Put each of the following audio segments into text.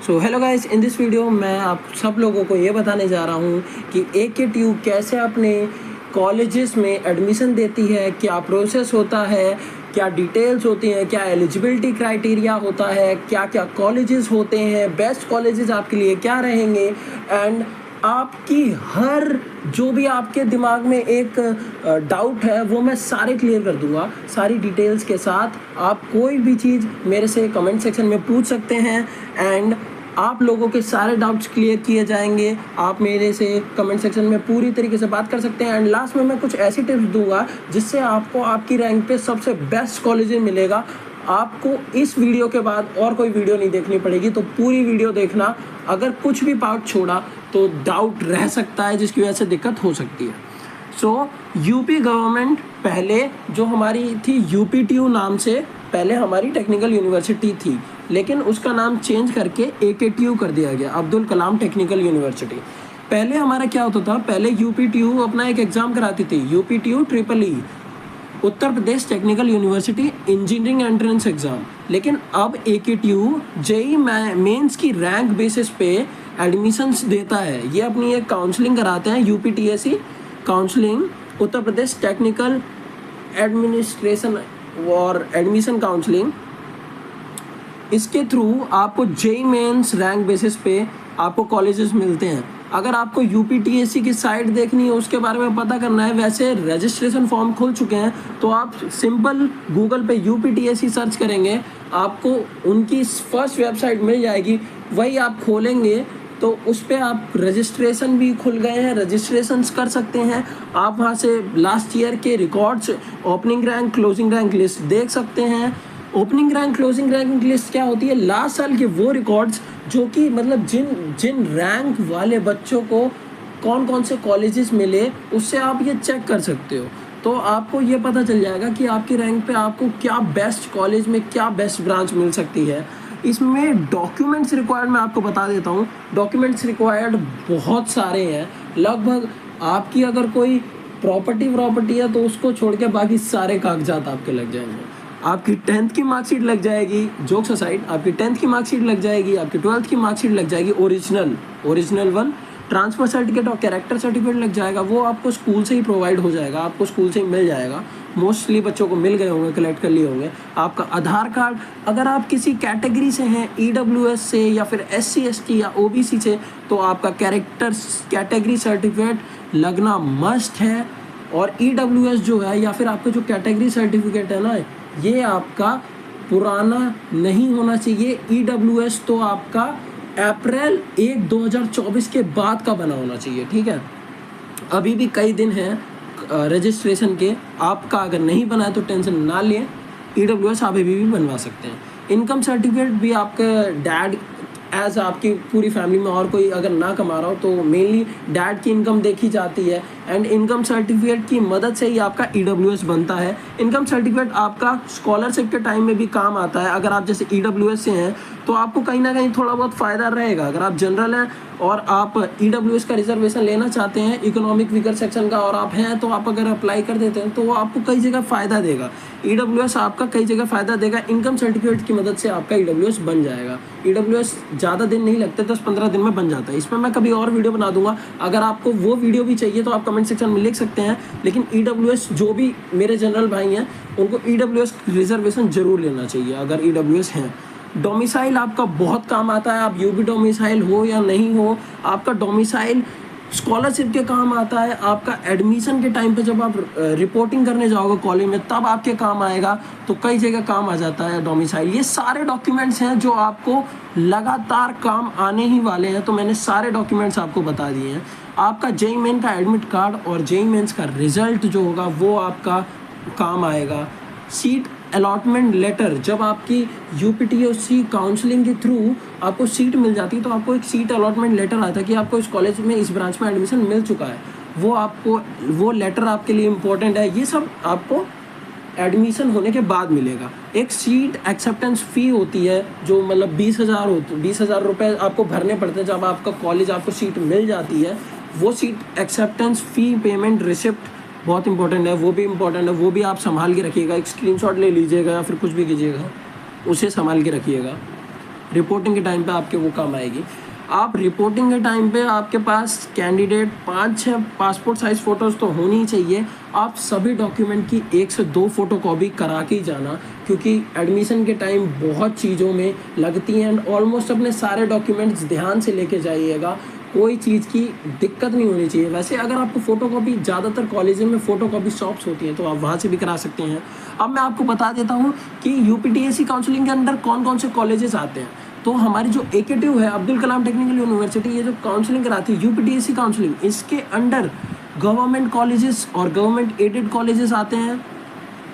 So hello guys, in this video मैं आप सब लोगों को ये बताने जा रहा हूँ कि AKTU कैसे अपने कॉलेजेस में एडमिशन देती है, क्या प्रोसेस होता है, क्या डिटेल्स होती हैं, क्या एलिजिबिलिटी क्राइटेरिया होता है, क्या क्या कॉलेजेस होते हैं, बेस्ट कॉलेजेस आपके लिए क्या रहेंगे एंड आपकी हर जो भी आपके दिमाग में एक डाउट है वो मैं सारे क्लियर कर दूंगा सारी डिटेल्स के साथ। आप कोई भी चीज़ मेरे से कमेंट सेक्शन में पूछ सकते हैं एंड आप लोगों के सारे डाउट्स क्लियर किए जाएंगे। आप मेरे से कमेंट सेक्शन में पूरी तरीके से बात कर सकते हैं एंड लास्ट में मैं कुछ ऐसी टिप्स दूंगा जिससे आपको आपकी रैंक पे सबसे बेस्ट कॉलेज मिलेगा। आपको इस वीडियो के बाद और कोई वीडियो नहीं देखनी पड़ेगी, तो पूरी वीडियो देखना। अगर कुछ भी पार्ट छोड़ा तो डाउट रह सकता है जिसकी वजह से दिक्कत हो सकती है। सो यूपी गवर्नमेंट पहले जो हमारी थी UPTU नाम से, पहले हमारी टेक्निकल यूनिवर्सिटी थी, लेकिन उसका नाम चेंज करके AKTU कर दिया गया, अब्दुल कलाम टेक्निकल यूनिवर्सिटी। पहले हमारा क्या होता था, पहले UPTU अपना एक एग्ज़ाम कराती थी, UPTU EEE, Uttar Pradesh technical university engineering entrance exam. लेकिन अब AKTU JEE मेंस की रैंक बेसिस पे एडमिशन्स देता है। ये अपनी एक काउंसलिंग कराते हैं, UPTSC counselling, Uttar Pradesh technical administration और एडमिशन काउंसलिंग। इसके थ्रू आपको JEE मेंस रैंक बेसिस पे आपको कॉलेजेस मिलते हैं। अगर आपको UPTSC की साइट देखनी है, उसके बारे में पता करना है, वैसे रजिस्ट्रेशन फॉर्म खुल चुके हैं, तो आप सिंपल गूगल पे UPTSC सर्च करेंगे, आपको उनकी फर्स्ट वेबसाइट मिल जाएगी, वही आप खोलेंगे तो उस पर आप रजिस्ट्रेशन भी खुल गए हैं, रजिस्ट्रेशन कर सकते हैं। आप वहाँ से लास्ट ईयर के records, opening rank, closing rank list देख सकते हैं। Opening rank, closing rank list क्या होती है, लास्ट साल के वो रिकॉर्ड्स जो कि मतलब जिन रैंक वाले बच्चों को कौन कौन से कॉलेजेस मिले, उससे आप ये चेक कर सकते हो। तो आपको ये पता चल जाएगा कि आपकी रैंक पे आपको क्या बेस्ट कॉलेज में क्या बेस्ट ब्रांच मिल सकती है। इसमें डॉक्यूमेंट्स रिक्वायर्ड मैं आपको बता देता हूँ। डॉक्यूमेंट्स रिक्वायर्ड बहुत सारे हैं, लगभग आपकी अगर कोई प्रॉपर्टी है तो उसको छोड़ के बाकी सारे कागजात आपके लग जाएंगे। आपकी 10th की मार्कशीट लग जाएगी, जोक्स असाइड, आपकी 10th की मार्कशीट लग जाएगी, आपकी 12th की मार्कशीट लग जाएगी, ओरिजिनल वन, ट्रांसफर सर्टिफिकेट और कैरेक्टर सर्टिफिकेट लग जाएगा। वो आपको स्कूल से ही प्रोवाइड हो जाएगा, आपको स्कूल से ही मिल जाएगा। मोस्टली बच्चों को मिल गए होंगे, कलेक्ट कर लिए होंगे। आपका आधार कार्ड, अगर आप किसी कैटेगरी से हैं, EWS से या फिर SC ST या OBC से, तो आपका कैटेगरी सर्टिफिकेट लगना मस्ट है। और EWS जो है या फिर आपका जो कैटेगरी सर्टिफिकेट है ना, ये आपका पुराना नहीं होना चाहिए। EWS तो आपका अप्रैल 1 2024 के बाद का बना होना चाहिए, ठीक है। अभी भी कई दिन हैं रजिस्ट्रेशन के, आपका अगर नहीं बना है तो टेंशन ना लें, EWS आप अभी भी बनवा सकते हैं। इनकम सर्टिफिकेट भी आपका डैड एज आपकी पूरी फैमिली में और कोई अगर ना कमा रहा हो तो मेनली डैड की इनकम देखी जाती है एंड इनकम सर्टिफिकेट की मदद से ही आपका EWS बनता है। इनकम सर्टिफिकेट आपका स्कॉलरशिप के टाइम में भी काम आता है। अगर आप जैसे EWS से हैं तो आपको कहीं ना कहीं थोड़ा बहुत फ़ायदा रहेगा। अगर आप जनरल हैं और आप EWS का रिजर्वेशन लेना चाहते हैं, इकोनॉमिक वीकर सेक्शन का, और आप हैं तो आप अगर अप्लाई कर देते हैं तो वो आपको कई जगह फ़ायदा देगा। EWS आपका कई जगह फ़ायदा देगा। इनकम सर्टिफिकेट की मदद से आपका EWS बन जाएगा। EWS ज़्यादा दिन नहीं लगते, 10-15 दिन में बन जाता है। इसमें मैं कभी और वीडियो बना दूंगा, अगर आपको वो वीडियो भी चाहिए तो आप कमेंट सेक्शन में लिख सकते हैं। लेकिन EWS जो भी मेरे जनरल भाई हैं उनको EWS रिजर्वेशन ज़रूर लेना चाहिए अगर EWS हैं। डोमिसाइल आपका बहुत काम आता है, आप UP डोमिसाइल हो या नहीं हो, आपका डोमिसाइल स्कॉलरशिप के काम आता है। आपका एडमिशन के टाइम पे जब आप रिपोर्टिंग करने जाओगे कॉलेज में तब आपके काम आएगा, तो कई जगह काम आ जाता है डोमिसाइल। ये सारे डॉक्यूमेंट्स हैं जो आपको लगातार काम आने ही वाले हैं, तो मैंने सारे डॉक्यूमेंट्स आपको बता दिए हैं। आपका JEE मेन का एडमिट कार्ड और JEE मेंस का रिजल्ट जो होगा वो आपका काम आएगा। सीट अलॉटमेंट लेटर, जब आपकी UPTSC काउंसलिंग के थ्रू आपको सीट मिल जाती है तो आपको एक सीट अलॉटमेंट लेटर आता है कि आपको इस कॉलेज में, इस ब्रांच में एडमिशन मिल चुका है। वो लेटर आपके लिए इम्पोर्टेंट है। ये सब आपको एडमिशन होने के बाद मिलेगा। एक सीट एक्सेप्टेंस फ़ी होती है जो मतलब 20,000 रुपये आपको भरने पड़ते हैं जब आपका कॉलेज आपको सीट मिल जाती है। वो सीट एक्सेप्टेंस फ़ी पेमेंट रिसिप्ट बहुत इंपॉर्टेंट है, वो भी इम्पोर्टेंट है, वो भी आप संभाल के रखिएगा। एक स्क्रीनशॉट ले लीजिएगा या फिर कुछ भी कीजिएगा, उसे संभाल के रखिएगा। रिपोर्टिंग के टाइम पे आपके वो काम आएगी। आप रिपोर्टिंग के टाइम पे आपके पास कैंडिडेट 5-6 पासपोर्ट साइज़ फ़ोटोज़ तो होनी ही चाहिए। आप सभी डॉक्यूमेंट की 1 से 2 फ़ोटोकॉपी करा के ही जाना, क्योंकि एडमिशन के टाइम बहुत चीज़ों में लगती हैं। एंड ऑलमोस्ट अपने सारे डॉक्यूमेंट्स ध्यान से लेके जाइएगा, कोई चीज़ की दिक्कत नहीं होनी चाहिए। वैसे अगर आपको फ़ोटोकॉपी, ज़्यादातर कॉलेज में फ़ोटोकॉपी शॉप्स होती हैं, तो आप वहाँ से भी करा सकते हैं। अब मैं आपको बता देता हूँ कि यूपीटीएससी काउंसलिंग के अंदर कौन कौन से कॉलेजेस आते हैं। तो हमारी जो AKTU है, अब्दुल कलाम टेक्निकल यूनिवर्सिटी, ये जो काउंसलिंग कराती है यूपीटीएससी काउंसलिंग, इसके अंडर गवर्नमेंट कॉलेजेस और गवर्नमेंट एडेड कॉलेजेस आते हैं,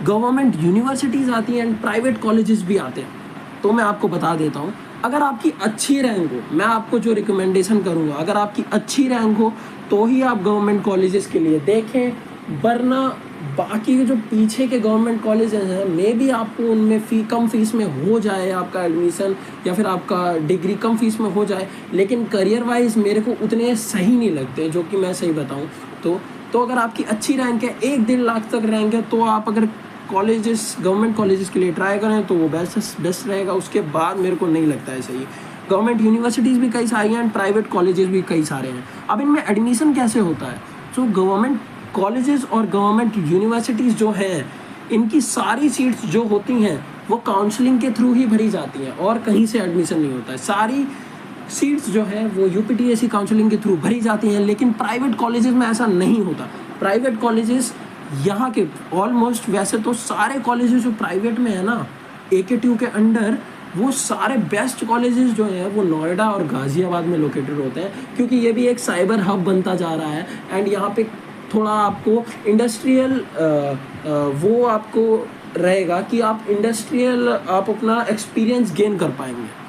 गवर्नमेंट यूनिवर्सिटीज़ आती हैं एंड प्राइवेट कॉलेजेस भी आते हैं। तो मैं आपको बता देता हूँ, अगर आपकी अच्छी रैंक हो, मैं आपको जो रिकमेंडेशन करूँगा, अगर आपकी अच्छी रैंक हो तो ही आप गवर्नमेंट कॉलेजेस के लिए देखें, वरना बाकी के जो पीछे के गवर्नमेंट कॉलेजेस हैं, मे भी आपको उनमें कम फीस में हो जाए आपका एडमिशन, या फिर आपका डिग्री कम फीस में हो जाए, लेकिन करियर वाइज मेरे को उतने सही नहीं लगते, जो कि मैं सही बताऊँ तो अगर आपकी अच्छी रैंक है, 1-1.5 लाख तक रैंक है, तो आप अगर कॉलेजेस, गवर्नमेंट कॉलेजेस के लिए ट्राई करें तो वो बेस्ट रहेगा। उसके बाद मेरे को नहीं लगता है सही। गवर्नमेंट यूनिवर्सिटीज़ भी कई सारी हैं एंड प्राइवेट कॉलेजेस भी कई सारे हैं। अब इनमें एडमिशन कैसे होता है? तो गवर्नमेंट कॉलेजेस और गवर्नमेंट यूनिवर्सिटीज़ जो हैं, इनकी सारी सीट्स जो होती हैं वो काउंसलिंग के थ्रू ही भरी जाती हैं और कहीं से एडमिशन नहीं होता है। सारी सीट्स जो है वो यूपीटीएससी काउंसलिंग के थ्रू भरी जाती हैं, लेकिन प्राइवेट कॉलेजेस में ऐसा नहीं होता। प्राइवेट कॉलेजेस यहाँ के ऑलमोस्ट, वैसे तो सारे कॉलेजेस जो प्राइवेट में है ना AKTU के अंडर, वो सारे बेस्ट कॉलेजेस जो हैं वो नोएडा और गाज़ियाबाद में लोकेटेड होते हैं, क्योंकि ये भी एक साइबर हब बनता जा रहा है। एंड यहाँ पे थोड़ा आपको इंडस्ट्रियल वो आपको रहेगा कि आप इंडस्ट्रियल आप अपना एक्सपीरियंस गेन कर पाएंगे।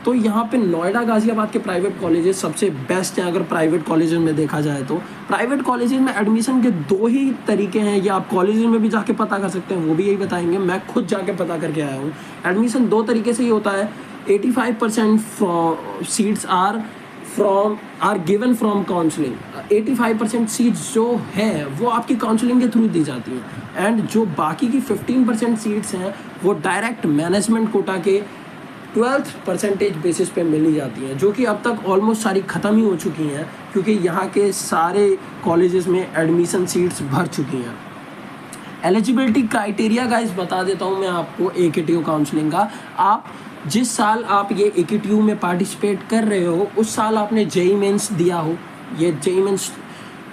तो यहाँ पे नोएडा गाज़ियाबाद के प्राइवेट कॉलेजेस सबसे बेस्ट हैं। अगर प्राइवेट कॉलेजेस में देखा जाए तो प्राइवेट कॉलेजेस में एडमिशन के 2 ही तरीके हैं, या आप कॉलेजेस में भी जाके पता कर सकते हैं, वो भी यही बताएंगे। मैं खुद जाके पता करके आया हूँ। एडमिशन 2 तरीके से ही होता है। 85% seats are given from counselling. 85% seats जो हैं वो आपकी काउंसलिंग के थ्रू दी जाती हैं, एंड जो बाकी की 15% सीट्स हैं वो डायरेक्ट मैनेजमेंट कोटा के 12th परसेंटेज बेसिस पे मिली जाती हैं, जो कि अब तक ऑलमोस्ट सारी ख़त्म ही हो चुकी हैं, क्योंकि यहाँ के सारे कॉलेजेस में एडमिशन सीट्स भर चुकी हैं। एलिजिबिलिटी क्राइटेरिया गाइस बता देता हूँ मैं आपको AKTU काउंसलिंग का। आप जिस साल आप ये AKTU में पार्टिसिपेट कर रहे हो, उस साल आपने JEE मेंस दिया हो। ये JEE मेंस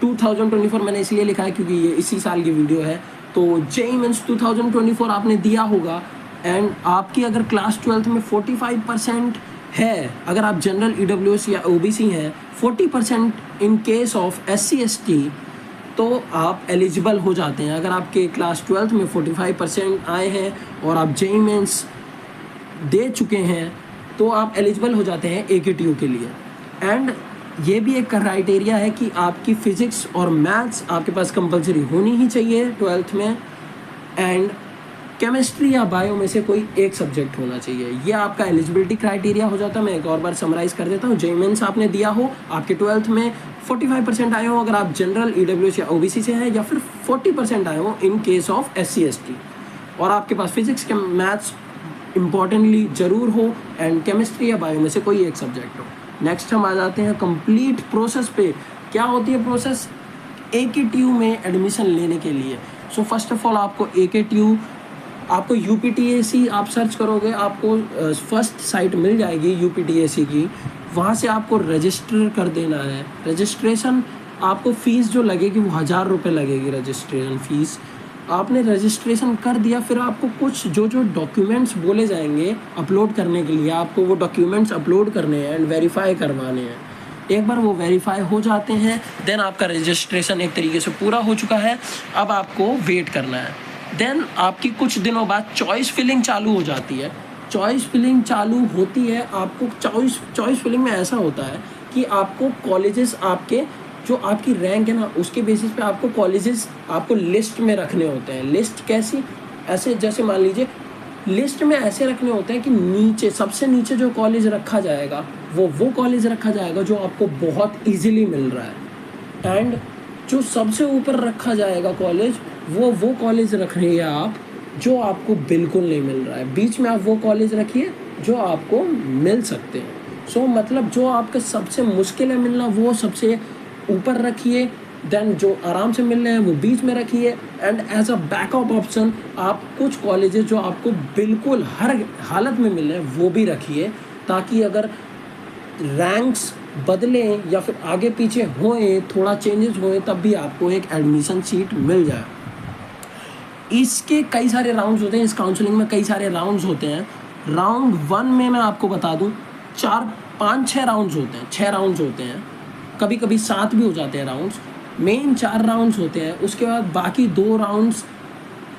2024 मैंने इसलिए लिखा है क्योंकि ये इसी साल की वीडियो है। तो JEE मेंस 2024 आपने दिया होगा, एंड आपकी अगर क्लास 12th में 45% है, अगर आप जनरल EWS या OBC हैं, 40% in case of SC ST, तो आप एलिजिबल हो जाते हैं। अगर आपके क्लास 12th में 45% आए हैं और आप JEE मेंस दे चुके हैं, तो आप एलिजिबल हो जाते हैं AKTU के लिए। एंड ये भी एक क्राइटेरिया है कि आपकी फ़िज़िक्स और मैथ्स आपके पास कंपलसरी होनी ही चाहिए 12th में, एंड केमिस्ट्री या बायो में से कोई एक सब्जेक्ट होना चाहिए। ये आपका एलिजिबिलिटी क्राइटेरिया हो जाता है। मैं एक और बार समराइज़ कर देता हूँ। JEE मेंस आपने दिया हो, आपके 12th में 45% आए हो अगर आप जनरल EWS या OBC से हैं, या फिर 40% आए हो in case of SC ST, और आपके पास फिजिक्स के मैथ्स इम्पॉर्टेंटली ज़रूर हो, एंड केमिस्ट्री या बायो में से कोई एक सब्जेक्ट हो। नेक्स्ट हम आ जाते हैं कंप्लीट प्रोसेस पे। क्या होती है प्रोसेस AKTU में एडमिशन लेने के लिए? सो फर्स्ट ऑफ ऑल आपको AKTU, आपको UPTAC आप सर्च करोगे, आपको फर्स्ट साइट मिल जाएगी UPTAC की। वहाँ से आपको रजिस्टर कर देना है। रजिस्ट्रेशन आपको फ़ीस जो लगेगी वो 1000 रुपये लगेगी रजिस्ट्रेशन फ़ीस। आपने रजिस्ट्रेशन कर दिया, फिर आपको कुछ जो डॉक्यूमेंट्स बोले जाएंगे अपलोड करने के लिए, आपको वो डॉक्यूमेंट्स अपलोड करने हैं एंड वेरीफाई करवाने हैं। एक बार वो वेरीफाई हो जाते हैं, देन आपका रजिस्ट्रेशन एक तरीके से पूरा हो चुका है। अब आपको वेट करना है। देन आपकी कुछ दिनों बाद चॉइस फिलिंग चालू हो जाती है। चॉइस फिलिंग चालू होती है, आपको चॉइस फिलिंग में ऐसा होता है कि आपको कॉलेजेस, आपके जो आपकी रैंक है ना, उसके बेसिस पे आपको कॉलेजेस आपको लिस्ट में रखने होते हैं। लिस्ट कैसी? ऐसे जैसे मान लीजिए लिस्ट में ऐसे रखने होते हैं कि नीचे, सबसे नीचे जो कॉलेज रखा जाएगा वो कॉलेज रखा जाएगा जो आपको बहुत ईजिली मिल रहा है, एंड जो सबसे ऊपर रखा जाएगा कॉलेज, वो कॉलेज रख रही है आप जो आपको बिल्कुल नहीं मिल रहा है। बीच में आप वो कॉलेज रखिए जो आपको मिल सकते हैं। सो मतलब जो आपके सबसे मुश्किल है मिलना वो सबसे ऊपर रखिए, देन जो आराम से मिल रहे हैं वो बीच में रखिए, and as a backup option आप कुछ कॉलेजेस जो आपको बिल्कुल हर हालत में मिल रहे हैं वो भी रखिए, ताकि अगर रैंक्स बदलें या फिर आगे पीछे होएं, थोड़ा चेंजेस होएं, तब भी आपको एक एडमिशन सीट मिल जाए। इसके कई सारे राउंड्स होते हैं, इस काउंसलिंग में कई सारे राउंड्स होते हैं। राउंड 1 में मैं आपको बता दूं 4-5-6 राउंड्स होते हैं, 6 राउंड्स होते हैं, कभी कभी 7 भी हो जाते हैं राउंड्स। मेन 4 राउंड्स होते हैं, उसके बाद बाकी 2 राउंड्स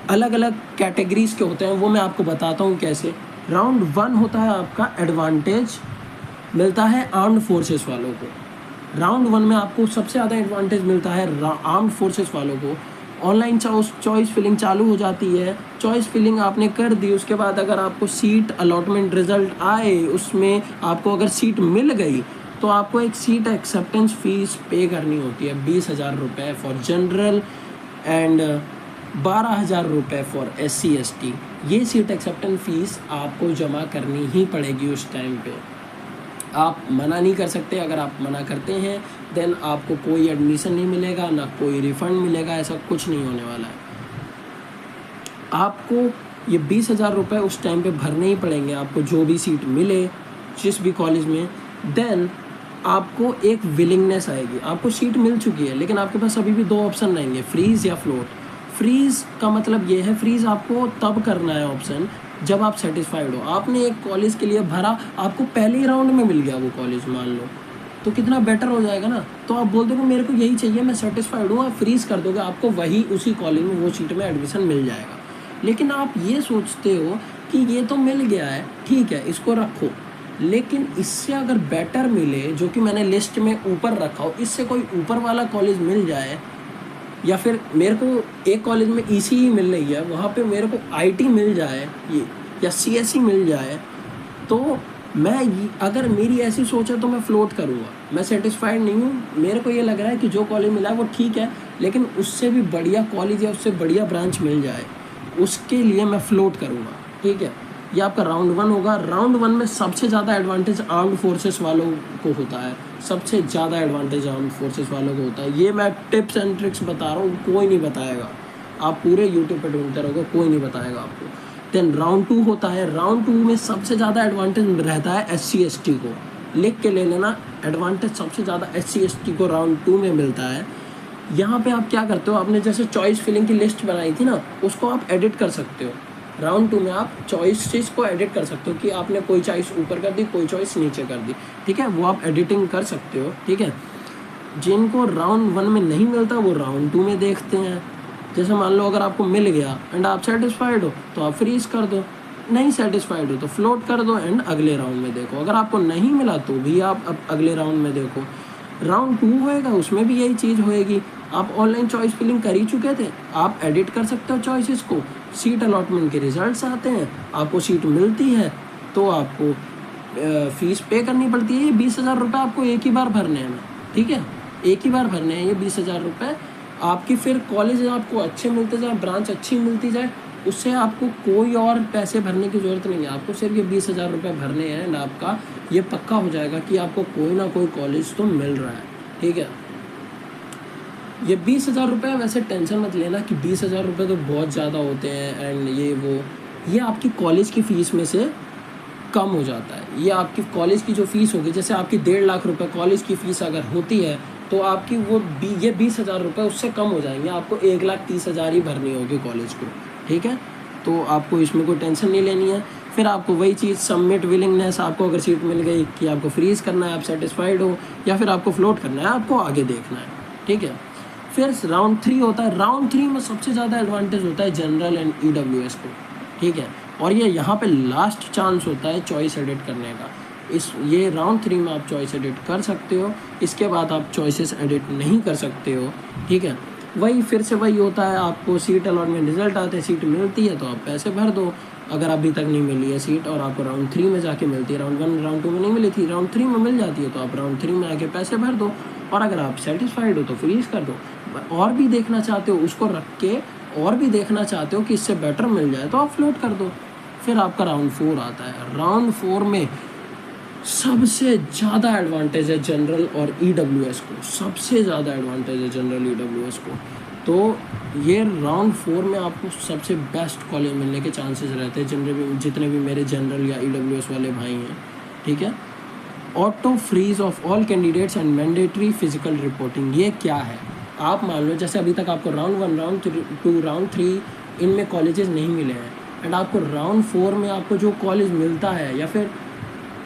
अलग अलग कैटेगरीज के होते हैं, वो मैं आपको बताता हूँ कैसे। राउंड 1 होता है आपका एडवांटेज मिलता है आर्म्ड फोर्सेस वालों को। राउंड 1 में आपको सबसे ज़्यादा एडवांटेज मिलता है आर्म्ड फोर्सेस वालों को। ऑनलाइन चॉइस फिलिंग चालू हो जाती है, चॉइस फिलिंग आपने कर दी, उसके बाद अगर आपको सीट अलॉटमेंट रिजल्ट आए, उसमें आपको अगर सीट मिल गई तो आपको एक सीट एक्सेप्टेंस फ़ीस पे करनी होती है 20,000 रुपये फॉर जनरल एंड 12,000 रुपये फॉर SC/ST। ये सीट एक्सेप्टेंस फ़ीस आपको जमा करनी ही पड़ेगी उस टाइम पे, आप मना नहीं कर सकते। अगर आप मना करते हैं देन आपको कोई एडमिशन नहीं मिलेगा, ना कोई रिफ़ंड मिलेगा, ऐसा कुछ नहीं होने वाला है। आपको ये 20,000 रुपये उस टाइम पे भरने ही पड़ेंगे, आपको जो भी सीट मिले जिस भी कॉलेज में। देन आपको एक विलिंगनेस आएगी, आपको सीट मिल चुकी है लेकिन आपके पास अभी भी 2 ऑप्शन रहेंगे, फ्रीज़ या फ्लोट। फ्रीज़ का मतलब ये है, फ्रीज़ आपको तब करना है ऑप्शन जब आप सेटिस्फाइड हो। आपने एक कॉलेज के लिए भरा, आपको पहले ही राउंड में मिल गया वो कॉलेज मान लो, तो कितना बेटर हो जाएगा ना। तो आप बोल दोगे मेरे को यही चाहिए, मैं सेटिस्फाइड हूँ, आप फ्रीज़ कर दोगे, आपको वही उसी कॉलेज में वो सीट में एडमिशन मिल जाएगा। लेकिन आप ये सोचते हो कि ये तो मिल गया है, ठीक है इसको रखो, लेकिन इससे अगर बेटर मिले, जो कि मैंने लिस्ट में ऊपर रखा हो, इससे कोई ऊपर वाला कॉलेज मिल जाए, या फिर मेरे को एक कॉलेज में ECE मिल रही है, वहाँ पे मेरे को IT मिल जाए ये, या CSE मिल जाए, तो मैं अगर मेरी ऐसी सोच है तो मैं फ्लोट करूँगा। मैं सेटिस्फाइड नहीं हूँ, मेरे को ये लग रहा है कि जो कॉलेज मिला है वो ठीक है, लेकिन उससे भी बढ़िया कॉलेज या उससे बढ़िया ब्रांच मिल जाए, उसके लिए मैं फ्लोट करूँगा, ठीक है। ये आपका राउंड 1 होगा। राउंड 1 में सबसे ज़्यादा एडवांटेज आर्म्ड फोर्सेस वालों को होता है, सबसे ज़्यादा एडवांटेज आर्म्ड फोर्सेस वालों को होता है। ये मैं टिप्स एंड ट्रिक्स बता रहा हूँ, कोई नहीं बताएगा, आप पूरे यूट्यूब पे ढूंढते रहोगे, कोई नहीं बताएगा आपको। देन राउंड 2 होता है, राउंड 2 में सबसे ज़्यादा एडवांटेज रहता है SC/ST को, लिख के ले लेना, एडवांटेज सबसे ज़्यादा SC/ST को राउंड 2 में मिलता है। यहाँ पे आप क्या करते हो, आपने जैसे चॉइस फिलिंग की लिस्ट बनाई थी ना, उसको आप एडिट कर सकते हो। राउंड 2 में आप चॉइसेस को एडिट कर सकते हो कि आपने कोई चॉइस ऊपर कर दी, कोई चॉइस नीचे कर दी, ठीक है, वो आप एडिटिंग कर सकते हो, ठीक है। जिनको राउंड 1 में नहीं मिलता वो राउंड 2 में देखते हैं। जैसे मान लो अगर आपको मिल गया एंड आप सेटिस्फाइड हो तो आप फ्रीज कर दो, नहीं सेटिस्फाइड हो तो फ्लोट कर दो एंड अगले राउंड में देखो। अगर आपको नहीं मिला तो भी आप अब अगले राउंड में देखो। राउंड 2 होएगा, उसमें भी यही चीज़ होएगी। आप ऑनलाइन चॉइस फिलिंग कर ही चुके थे, आप एडिट कर सकते हो चॉइसेस को। सीट अलॉटमेंट के रिजल्ट्स आते हैं, आपको सीट मिलती है तो आपको फ़ीस पे करनी पड़ती है। ये 20,000 रुपये आपको एक ही बार भरने हैं ना, ठीक है, एक ही बार भरने हैं ये 20,000 रुपये आपकी। फिर कॉलेज आपको अच्छे मिलते जाए, ब्रांच अच्छी मिलती जाए, उससे आपको कोई और पैसे भरने की ज़रूरत नहीं है। आपको सिर्फ ये 20,000 रुपये भरने हैं एंड आपका ये पक्का हो जाएगा कि आपको कोई ना कोई कॉलेज तो मिल रहा है, ठीक है। ये 20,000 रुपये, वैसे टेंशन मत लेना कि 20,000 रुपये तो बहुत ज़्यादा होते हैं एंड ये आपकी कॉलेज की फ़ीस में से कम हो जाता है। ये आपकी कॉलेज की जो फ़ीस होगी, जैसे आपकी 1.5 लाख रुपये कॉलेज की फ़ीस अगर होती है तो आपकी ये 20,000 रुपये उससे कम हो जाएंगे, आपको 1,30,000 ही भरनी होगी कॉलेज को, ठीक है। तो आपको इसमें कोई टेंशन नहीं लेनी है। फिर आपको वही चीज़ सबमिट विलिंगनेस, आपको अगर सीट मिल गई कि आपको फ्रीज़ करना है, आप सेटिस्फाइड हो, या फिर आपको फ्लोट करना है, आपको आगे देखना है, ठीक है। फिर राउंड 3 होता है। राउंड 3 में सबसे ज़्यादा एडवांटेज होता है जनरल एंड EWS को, ठीक है, और ये यहाँ पे लास्ट चांस होता है चॉइस एडिट करने का। ये राउंड 3 में आप चॉइस एडिट कर सकते हो, इसके बाद आप चॉइसेस एडिट नहीं कर सकते हो, ठीक है। वही फिर से वही होता है, आपको सीट अलॉटमेंट रिजल्ट आते हैं, सीट मिलती है तो आप पैसे भर दो। अगर अभी तक नहीं मिली है सीट और आपको राउंड 3 में जाके मिलती है, राउंड 1 राउंड 2 में नहीं मिली थी, राउंड 3 में मिल जाती है तो आप राउंड 3 में आके पैसे भर दो। और अगर आप सेटिस्फाइड हो तो फ्रीज कर दो। और भी देखना चाहते हो उसको रख के, और भी देखना चाहते हो कि इससे बेटर मिल जाए तो आप फ्लोट कर दो। फिर आपका राउंड 4 आता है। राउंड 4 में सबसे ज़्यादा एडवांटेज है जनरल और EWS को, सबसे ज़्यादा एडवांटेज है जनरल EWS को। तो ये राउंड 4 में आपको सबसे बेस्ट कॉलेज मिलने के चांसेस रहते हैं, जितने भी मेरे जनरल या EWS वाले भाई हैं, ठीक है। Auto freeze of all candidates and mandatory physical reporting, ये क्या है? आप मान लो जैसे अभी तक आपको राउंड 1, राउंड 2, राउंड 3 इनमें कॉलेजेस नहीं मिले हैं, एंड आपको राउंड 4 में आपको जो कॉलेज मिलता है, या फिर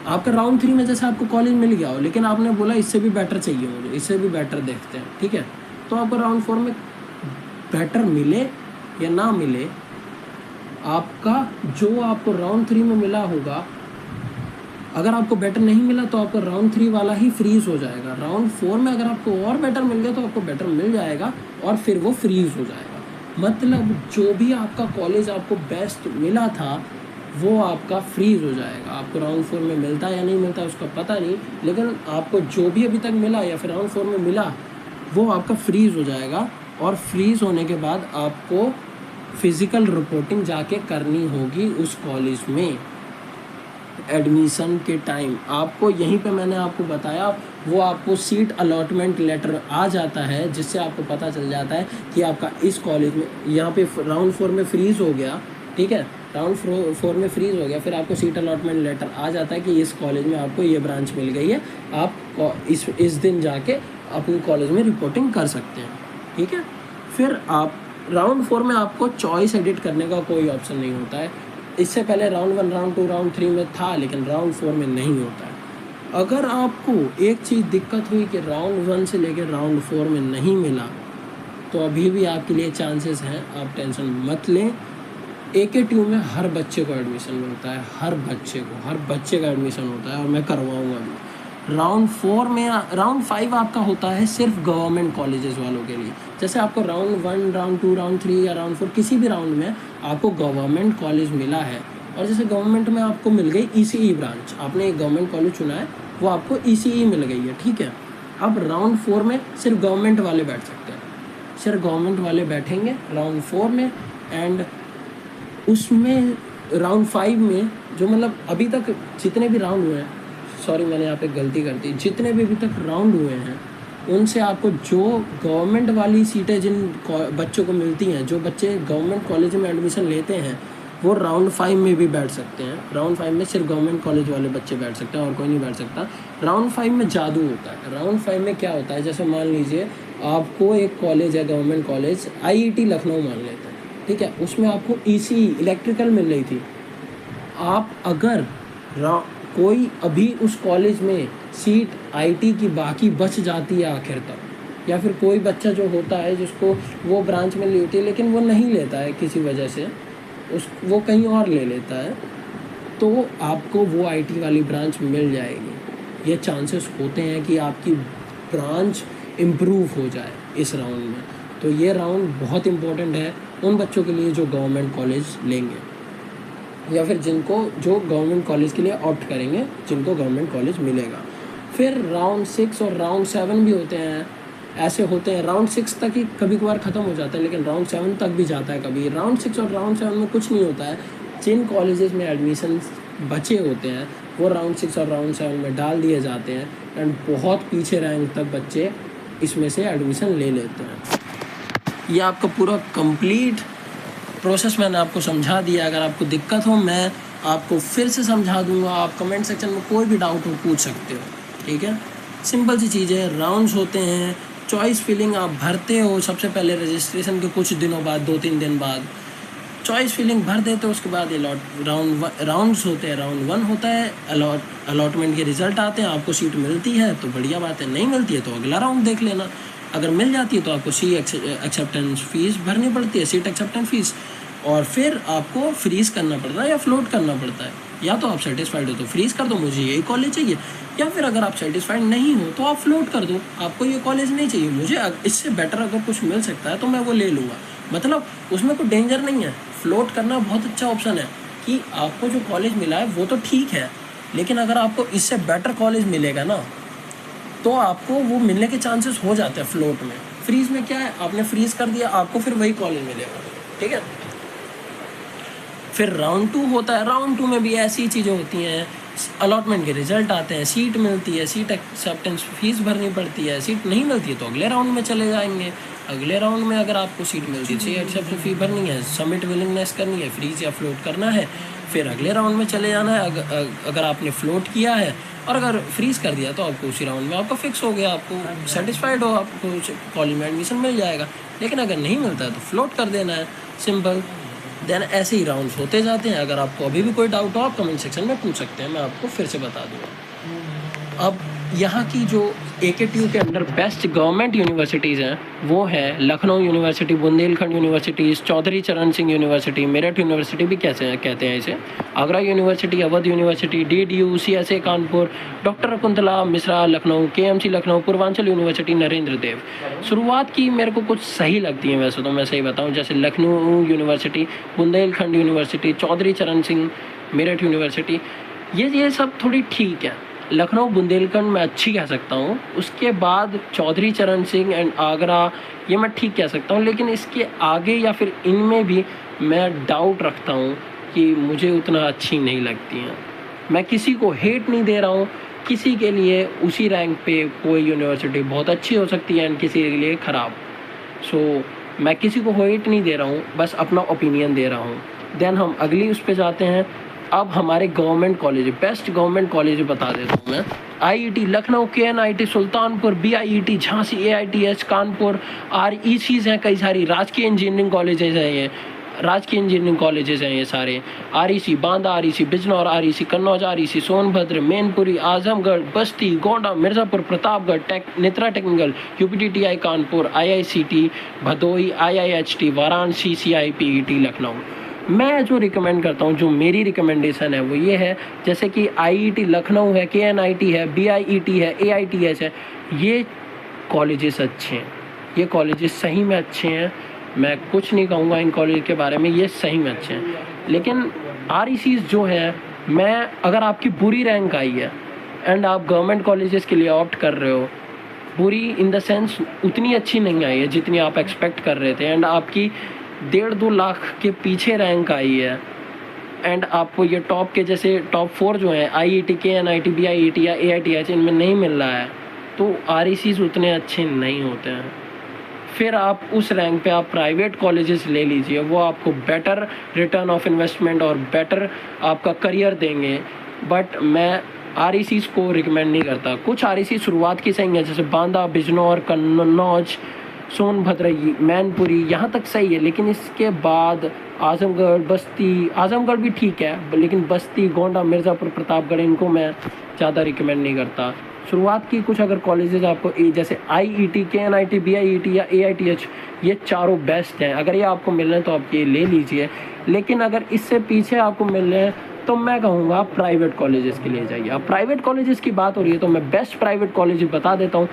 आपका राउंड 3 में जैसे आपको कॉलेज मिल गया हो, लेकिन आपने बोला इससे भी बेटर चाहिए मुझे, इससे भी बेटर देखते हैं, ठीक है, तो आपको राउंड 4 में बेटर मिले या ना मिले, आपका जो आपको राउंड 3 में मिला होगा, अगर आपको बेटर नहीं मिला तो आपको राउंड 3 वाला ही फ्रीज हो जाएगा। राउंड 4 में अगर आपको और बेटर मिल गया तो आपको बेटर मिल जाएगा और फिर वो फ्रीज हो जाएगा। मतलब जो भी आपका कॉलेज आपको बेस्ट मिला था वो आपका फ्रीज हो जाएगा। आपको राउंड 4 में मिलता है या नहीं मिलता उसका पता नहीं, लेकिन आपको जो भी अभी तक मिला या फिर राउंड 4 में मिला वो आपका फ्रीज हो जाएगा। और फ्रीज होने के बाद आपको फिज़िकल रिपोर्टिंग जाके करनी होगी उस कॉलेज में एडमिशन के टाइम। आपको यहीं पे मैंने आपको बताया, वो आपको सीट अलॉटमेंट लेटर आ जाता है, जिससे आपको पता चल जाता है कि आपका इस कॉलेज में, यहाँ पे राउंड 4 में फ्रीज हो गया, ठीक है, राउंड 4 में फ्रीज हो गया, फिर आपको सीट अलॉटमेंट लेटर आ जाता है कि इस कॉलेज में आपको ये ब्रांच मिल गई है, आप इस दिन जाके अपनी कॉलेज में रिपोर्टिंग कर सकते हैं, ठीक है। फिर आप राउंड 4 में आपको चॉइस एडिट करने का कोई ऑप्शन नहीं होता है। इससे पहले राउंड 1, राउंड 2, राउंड 3 में था, लेकिन राउंड 4 में नहीं होता है। अगर आपको एक चीज़ दिक्कत हुई कि राउंड 1 से लेकर राउंड 4 में नहीं मिला, तो अभी भी आपके लिए चांसेस हैं, आप टेंशन मत लें। AKTU में हर बच्चे को एडमिशन मिलता है, हर बच्चे का एडमिशन होता है, और मैं करवाऊँगा भी। राउंड 4 में, राउंड 5 आपका होता है सिर्फ गवर्नमेंट कॉलेजेस वालों के लिए। जैसे आपको राउंड 1, राउंड 2, राउंड 3 या राउंड 4 किसी भी राउंड में आपको गवर्नमेंट कॉलेज मिला है, और जैसे गवर्नमेंट में आपको मिल गई ECE ब्रांच, आपने एक गवर्नमेंट कॉलेज चुना है, वो आपको ECE मिल गई है, ठीक है। अब राउंड 4 में सिर्फ गवर्नमेंट वाले बैठ सकते हैं, सिर्फ गवर्नमेंट वाले बैठेंगे राउंड 4 में। एंड उसमें राउंड 5 में जो मतलब अभी तक जितने भी राउंड हुए हैं, सॉरी मैंने यहाँ पे गलती कर दी, जितने भी अभी तक राउंड हुए हैं उनसे आपको जो गवर्नमेंट वाली सीटें जिन बच्चों को मिलती हैं, जो बच्चे गवर्नमेंट कॉलेज में एडमिशन लेते हैं, वो राउंड 5 में भी बैठ सकते हैं। राउंड 5 में सिर्फ गवर्नमेंट कॉलेज वाले बच्चे बैठ सकते हैं और कोई नहीं बैठ सकता। राउंड 5 में जादू होता है। राउंड 5 में क्या होता है, जैसे मान लीजिए आपको एक कॉलेज है गवर्नमेंट कॉलेज, IIT लखनऊ मान लेते हैं, ठीक है, उसमें आपको ECE इलेक्ट्रिकल मिल रही थी। आप अगर कोई अभी उस कॉलेज में सीट IT की बाकी बच जाती है आखिर तक, या फिर कोई बच्चा जो होता है जिसको वो ब्रांच में लेती है लेकिन वो नहीं लेता है किसी वजह से, वो कहीं और ले लेता है, तो आपको वो IT वाली ब्रांच मिल जाएगी। ये चांसेस होते हैं कि आपकी ब्रांच इम्प्रूव हो जाए इस राउंड में। तो ये राउंड बहुत इम्पोर्टेंट है उन बच्चों के लिए जो गवर्नमेंट कॉलेज लेंगे, या फिर जिनको जो गवर्नमेंट कॉलेज के लिए ऑप्ट करेंगे, जिनको गवर्नमेंट कॉलेज मिलेगा। फिर राउंड 6 और राउंड 7 भी होते हैं, ऐसे होते हैं। राउंड 6 तक ही कभी कभार ख़त्म हो जाता है, लेकिन राउंड 7 तक भी जाता है कभी। राउंड 6 और राउंड 7 में कुछ नहीं होता है, जिन कॉलेजेस में एडमिशन बचे होते हैं वो राउंड 6 और राउंड 7 में डाल दिए जाते हैं, एंड बहुत पीछे रैंक तक बच्चे इसमें से एडमिशन ले लेते हैं। ये आपका पूरा कंप्लीट प्रोसेस मैंने आपको समझा दिया। अगर आपको दिक्कत हो मैं आपको फिर से समझा दूंगा, आप कमेंट सेक्शन में कोई भी डाउट हो पूछ सकते हो, ठीक है। सिंपल सी चीज़ है, राउंड्स होते हैं, चॉइस फिलिंग आप भरते हो सबसे पहले रजिस्ट्रेशन के कुछ दिनों बाद, 2-3 दिन बाद चॉइस फिलिंग भर देते हो। उसके बाद राउंड्स होते हैं। राउंड 1 होता है, अलॉटमेंट के रिजल्ट आते हैं, आपको सीट मिलती है तो बढ़िया बात है, नहीं मिलती है तो अगला राउंड देख लेना। अगर मिल जाती है तो आपको एक्सेप्टेंस फ़ीस भरनी पड़ती है, सीट एक्सेप्टेंस फ़ीस, और फिर आपको फ्रीज़ करना पड़ता है या फ्लोट करना पड़ता है। या तो आप सेटिस्फाइड हो तो फ्रीज़ कर दो, मुझे यही कॉलेज चाहिए, या फिर अगर आप सेटिस्फाइड नहीं हो तो आप फ्लोट कर दो, आपको ये कॉलेज नहीं चाहिए, मुझे इससे बेटर अगर कुछ मिल सकता है तो मैं वो ले लूँगा। मतलब उसमें कोई डेंजर नहीं है, फ्लोट करना बहुत अच्छा ऑप्शन है कि आपको जो कॉलेज मिला है वो तो ठीक है, लेकिन अगर आपको इससे बेटर कॉलेज मिलेगा ना तो आपको वो मिलने के चांसेस हो जाते हैं फ्लोट में। फ्रीज़ में क्या है, आपने फ्रीज़ कर दिया, आपको फिर वही कॉलेज मिलेगा, ठीक है। फिर राउंड 2 होता है। राउंड 2 में भी ऐसी चीज़ें होती हैं, अलॉटमेंट के रिजल्ट आते हैं, सीट मिलती है, सीट एक्सेप्टेंस फीस भरनी पड़ती है, सीट नहीं मिलती है तो अगले राउंड में चले जाएंगे। अगले राउंड में अगर आपको सीट मिलती है, सीट एक्सेप्टेंस फी भरनी है, सबमिट विलिंगनेस करनी है, फ्रीज या फ्लोट करना है, फिर अगले राउंड में चले जाना है। अगर आपने फ्लोट किया है और अगर फ्रीज कर दिया तो आपको उसी राउंड में आपका फिक्स हो गया, आपको सेटिस्फाइड हो, आपको कॉलेज में एडमिशन मिल जाएगा। लेकिन अगर नहीं मिलता है तो फ्लोट कर देना है, सिंपल। देन ऐसे ही राउंड्स होते जाते हैं। अगर आपको अभी भी कोई डाउट हो आप कमेंट सेक्शन में पूछ सकते हैं, मैं आपको फिर से बता दूँगा। अब यहाँ की जो AKTU के अंदर बेस्ट गवर्नमेंट यूनिवर्सिटीज़ हैं वो है लखनऊ यूनिवर्सिटी, बुंदेलखंड यूनिवर्सिटी, चौधरी चरण सिंह यूनिवर्सिटी, मेरठ यूनिवर्सिटी भी कैसे कहते हैं इसे, Agra university, Awadh university, DDU, CSA Kanpur, doctor Kuntala Mishra Lucknow, KMC Lucknow, Purvanchal university, Narendra Dev. शुरुआत की मेरे को कुछ सही लगती हैं, वैसे तो मैं सही बताऊँ, जैसे लखनऊ यूनिवर्सिटी, बुंदेलखंड यूनिवर्सिटी, चौधरी चरण सिंह, मेरठ यूनिवर्सिटी, ये सब थोड़ी ठीक है। लखनऊ बुंदेलखंड मैं अच्छी कह सकता हूँ। उसके बाद चौधरी चरण सिंह एंड आगरा ये मैं ठीक कह सकता हूँ, लेकिन इसके आगे या फिर इनमें भी मैं डाउट रखता हूँ कि मुझे उतना अच्छी नहीं लगती हैं। मैं किसी को हेट नहीं दे रहा हूँ, किसी के लिए उसी रैंक पे कोई यूनिवर्सिटी बहुत अच्छी हो सकती है एंड किसी के लिए ख़राब। सो मैं किसी को हेट नहीं दे रहा हूँ, बस अपना ओपिनियन दे रहा हूँ। देन हम अगली उस पर जाते हैं। अब हमारे government college, best government college बता देता हूँ मैं। IIT Lucknow, KNIT Sultanpur, BIET Jhansi, AITH Kanpur, RECs हैं कई सारी, राजकीय इंजीनियरिंग कॉलेजेस हैं ये, राजकीय इंजीनियरिंग कॉलेजेस हैं ये सारे। REC Banda, REC Bijnor, REC Kannauj, REC Sonbhadra, Mainpuri, Azamgarh, बस्ती, Gonda, Mirzapur, Pratapgarh, Netra technical, UPTTI Kanpur, IICT Bhadohi, IIHT Varanasi, CIPET Lucknow. मैं जो रिकमेंड करता हूँ, जो मेरी रिकमेंडेशन है वो ये है, जैसे कि IIT लखनऊ है, KNIT है, BIET है, AITH है, ये कॉलेजेस अच्छे हैं, ये कॉलेजेस सही में अच्छे हैं। मैं कुछ नहीं कहूँगा इन कॉलेज के बारे में, ये सही में अच्छे हैं। लेकिन RECs जो है, मैं अगर आपकी बुरी रैंक आई है एंड आप गवर्नमेंट कॉलेजेस के लिए ऑप्ट कर रहे हो, बुरी इन द सेंस उतनी अच्छी नहीं आई है जितनी आप एक्सपेक्ट कर रहे थे, एंड आपकी 1.5-2 लाख के पीछे रैंक आई है, एंड आपको ये टॉप के जैसे टॉप 4 जो हैं IIT, KNIT, BIET या AITH इनमें नहीं मिल रहा है, तो RECs उतने अच्छे नहीं होते हैं। फिर आप उस रैंक पे आप प्राइवेट कॉलेजेस ले लीजिए, वो आपको बेटर रिटर्न ऑफ इन्वेस्टमेंट और बेटर आपका करियर देंगे। बट मैं RECs को रिकमेंड नहीं करता। कुछ REC शुरुआत की सही है, जैसे बांदा, बिजनौर, कन्नौज, सोनभद्र, मैनपुरी, यहाँ तक सही है, लेकिन इसके बाद आजमगढ़, बस्ती, आजमगढ़ भी ठीक है, लेकिन बस्ती, गोंडा, मिर्ज़ापुर, प्रतापगढ़, इनको मैं ज़्यादा रिकमेंड नहीं करता। शुरुआत की कुछ अगर कॉलेजेस आपको जैसे IET, KNIT, BIET या AITH, ये चारों बेस्ट हैं। अगर ये आपको मिल रहे हैं तो आप ये ले लीजिए, लेकिन अगर इससे पीछे आपको मिल रहे हैं तो मैं कहूँगा आप प्राइवेट कॉलेजेस के लिए जाइए। अब प्राइवेट कॉलेजेस की बात हो रही है तो मैं बेस्ट प्राइवेट कॉलेज बता देता हूँ।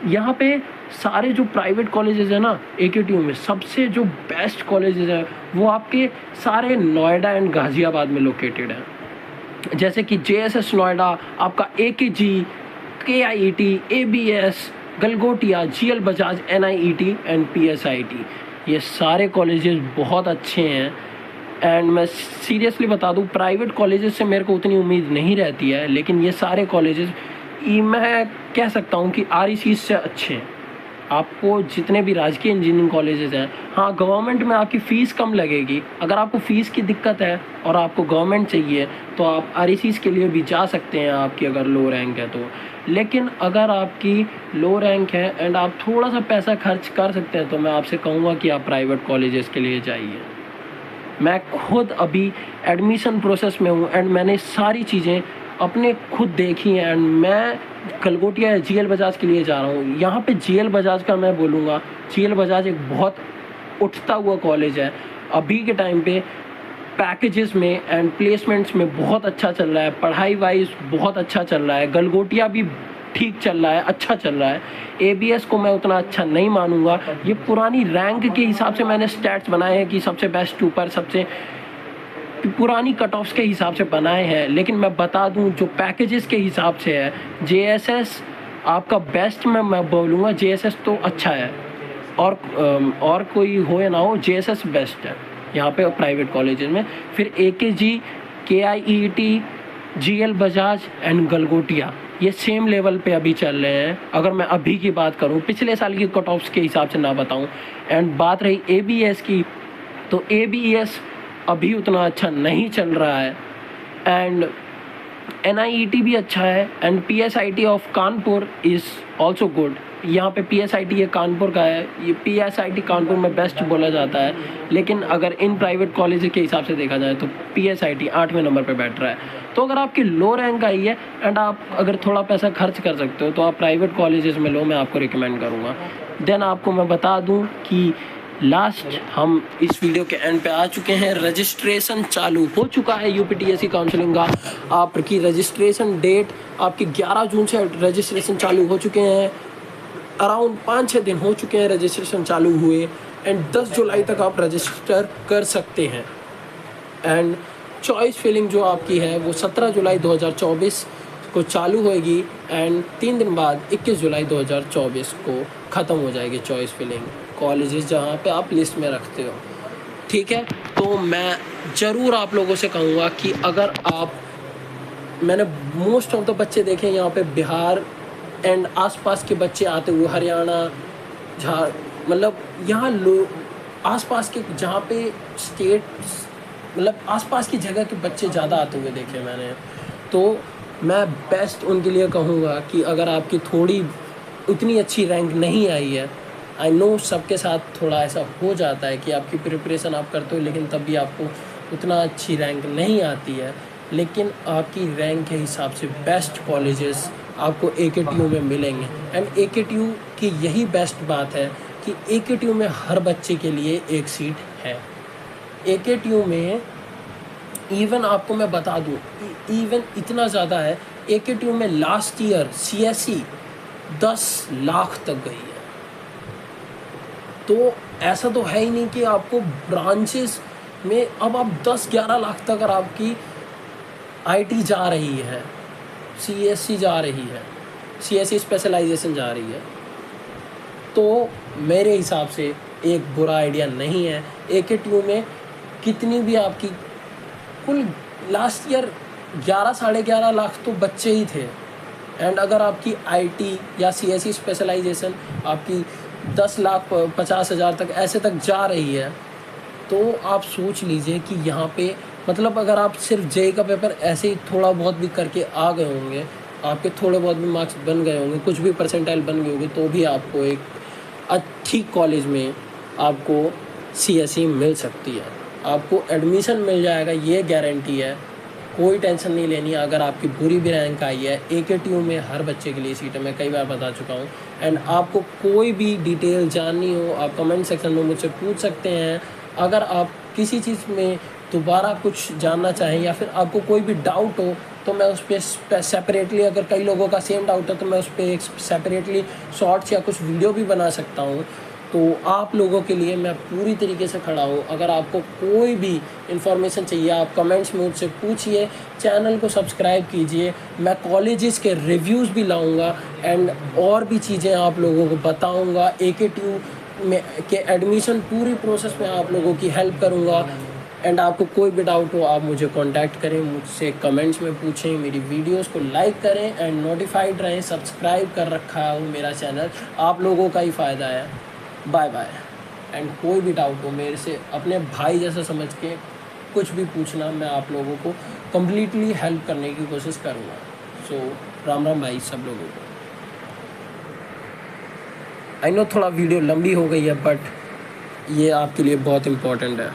यहाँ पे सारे जो प्राइवेट कॉलेजेस हैं ना, AKTU में सबसे जो बेस्ट कॉलेजेस हैं वो आपके सारे नोएडा एंड गाज़ियाबाद में लोकेटेड हैं। जैसे कि JSS नोएडा, आपका AKG, KIET, ABS, Galgotia, GL Bajaj, NIET and PSIT, ये सारे कॉलेजेस बहुत अच्छे हैं। एंड मैं सीरियसली बता दूँ, प्राइवेट कॉलेजेस से मेरे को उतनी उम्मीद नहीं रहती है, लेकिन ये सारे कॉलेजेस मैं कह सकता हूँ कि RECs से अच्छे हैं। आपको जितने भी राजकीय इंजीनियरिंग कॉलेजेस हैं, हाँ गवर्नमेंट में आपकी फ़ीस कम लगेगी। अगर आपको फ़ीस की दिक्कत है और आपको गवर्नमेंट चाहिए तो आप RECs के लिए भी जा सकते हैं, आपकी अगर लो रैंक है तो। लेकिन अगर आपकी लो रैंक है एंड आप थोड़ा सा पैसा खर्च कर सकते हैं तो मैं आपसे कहूँगा कि आप प्राइवेट कॉलेजेस के लिए जाइए। मैं खुद अभी एडमिशन प्रोसेस में हूँ एंड मैंने सारी चीज़ें अपने खुद देखी हैं, एंड मैं गलगोटिया या GL बजाज के लिए जा रहा हूँ। यहाँ पे GL बजाज का मैं बोलूँगा, GL बजाज एक बहुत उठता हुआ कॉलेज है अभी के टाइम पे। पैकेजेस में एंड प्लेसमेंट्स में बहुत अच्छा चल रहा है, पढ़ाई वाइज बहुत अच्छा चल रहा है। गलगोटिया भी ठीक चल रहा है, अच्छा चल रहा है। ABS को मैं उतना अच्छा नहीं मानूंगा, ये पुरानी रैंक के हिसाब से मैंने स्टैट्स बनाए हैं कि सबसे बेस्ट ऊपर, सबसे पुरानी कट ऑफ्स के हिसाब से बनाए हैं। लेकिन मैं बता दूं जो पैकेजेस के हिसाब से है, JSS आपका बेस्ट में मैं बोलूँगा, JSS तो अच्छा है, और कोई हो या ना हो JSS बेस्ट है। यहाँ पे प्राइवेट कॉलेजेस में। फिर AKG, KIET, GL Bajaj and Galgotia ये सेम लेवल पे अभी चल रहे हैं। अगर मैं अभी की बात करूँ, पिछले साल की कट ऑफ्स के हिसाब से ना बताऊँ। एंड बात रही ABS की, तो ABS अभी उतना अच्छा नहीं चल रहा है। एंड NIET भी अच्छा है। And PSIT of Kanpur is also good. यहाँ पे PSIT ये कानपुर का है, ये PSIT कानपुर में बेस्ट बोला जाता है। लेकिन अगर इन प्राइवेट कॉलेज के हिसाब से देखा जाए तो PSIT 8वें नंबर पे बैठ रहा है। तो अगर आपकी लो रैंक आई है एंड आप अगर थोड़ा पैसा खर्च कर सकते हो तो आप प्राइवेट कॉलेजेस में लो, मैं आपको रिकमेंड करूँगा। देन आपको मैं बता दूँ कि लास्ट हम इस वीडियो के एंड पे आ चुके हैं। रजिस्ट्रेशन चालू हो चुका है UPTSC काउंसलिंग का। आपकी रजिस्ट्रेशन डेट आपकी 11 जून से रजिस्ट्रेशन चालू हो चुके हैं। अराउंड 5-6 दिन हो चुके हैं रजिस्ट्रेशन चालू हुए। एंड 10 जुलाई तक आप रजिस्टर कर सकते हैं। एंड चॉइस फिलिंग जो आपकी है वो 17 जुलाई 2024 को चालू होएगी। एंड 3 दिन बाद 21 जुलाई 2024 को ख़त्म हो जाएगी चॉइस फिलिंग कॉलेजेस जहाँ पे आप लिस्ट में रखते हो। ठीक है, तो मैं ज़रूर आप लोगों से कहूँगा कि अगर आप, मैंने मोस्ट ऑफ द बच्चे देखे यहाँ पे बिहार एंड आसपास के बच्चे आते हुए, हरियाणा, मतलब यहाँ लोग आसपास के जहाँ पे स्टेट, मतलब आसपास की जगह के बच्चे ज़्यादा आते हुए देखे मैंने। तो मैं बेस्ट उनके लिए कहूँगा कि अगर आपकी थोड़ी उतनी अच्छी रैंक नहीं आई है, आई नो सबके साथ थोड़ा ऐसा हो जाता है कि आपकी प्रिपरेशन आप करते हो लेकिन तब भी आपको उतना अच्छी रैंक नहीं आती है, लेकिन आपकी रैंक के हिसाब से बेस्ट कॉलेजेस आपको AKTU में मिलेंगे। एंड AKTU की यही बेस्ट बात है कि AKTU में हर बच्चे के लिए एक सीट है। AKTU में इवन आपको मैं बता दूं, इवन इतना ज़्यादा है, AKTU में लास्ट ईयर CSE 10 लाख तक गई है। तो ऐसा तो है ही नहीं कि आपको ब्रांचेस में अब आप 10-11 लाख तक अगर आपकी IT जा रही है, CSE जा रही है, CSE स्पेशलाइजेशन जा रही है, तो मेरे हिसाब से एक बुरा आइडिया नहीं है। AKTU में कितनी भी आपकी कुल लास्ट ईयर 11-11.5 लाख तो बच्चे ही थे। एंड अगर आपकी IT या CSE स्पेशलाइजेशन आपकी 10,50,000 तक ऐसे तक जा रही है, तो आप सोच लीजिए कि यहाँ पे मतलब अगर आप सिर्फ JEE का पेपर ऐसे ही थोड़ा बहुत भी करके आ गए होंगे, आपके थोड़े बहुत भी मार्क्स बन गए होंगे, कुछ भी परसेंटाइल बन गई होगी, तो भी आपको एक अच्छी कॉलेज में आपको CSE मिल सकती है। आपको एडमिशन मिल जाएगा, ये गारंटी है, कोई टेंशन नहीं लेनी। अगर आपकी बुरी भी रैंक आई है, AKTU में हर बच्चे के लिए सीट है, मैं कई बार बता चुका हूँ। एंड आपको कोई भी डिटेल जाननी हो आप कमेंट सेक्शन में मुझसे पूछ सकते हैं। अगर आप किसी चीज़ में दोबारा कुछ जानना चाहें या फिर आपको कोई भी डाउट हो तो मैं उस पर सेपरेटली, अगर कई लोगों का सेम डाउट है तो मैं उस पर एक सेपरेटली शॉर्ट्स या कुछ वीडियो भी बना सकता हूँ। तो आप लोगों के लिए मैं पूरी तरीके से खड़ा हूँ। अगर आपको कोई भी इन्फॉर्मेशन चाहिए आप कमेंट्स में मुझसे पूछिए, चैनल को सब्सक्राइब कीजिए। मैं कॉलेजेस के रिव्यूज़ भी लाऊंगा एंड और भी चीज़ें आप लोगों को बताऊंगा। AKTU में के एडमिशन पूरी प्रोसेस में आप लोगों की हेल्प करूंगा। एंड आपको कोई भी डाउट हो आप मुझे कांटेक्ट करें, मुझसे कमेंट्स में पूछें, मेरी वीडियोस को लाइक करें एंड नोटिफाइड रहें। सब्सक्राइब कर रखा हो मेरा चैनल, आप लोगों का ही फ़ायदा है। Bye bye. एंड कोई भी डाउट हो मेरे से अपने भाई जैसा समझ के कुछ भी पूछना, मैं आप लोगों को कम्प्लीटली हेल्प करने की कोशिश करूँगा। सो राम राम भाई सब लोगों को। आई नो थोड़ा वीडियो लंबी हो गई है बट ये आपके लिए बहुत इम्पोर्टेंट है।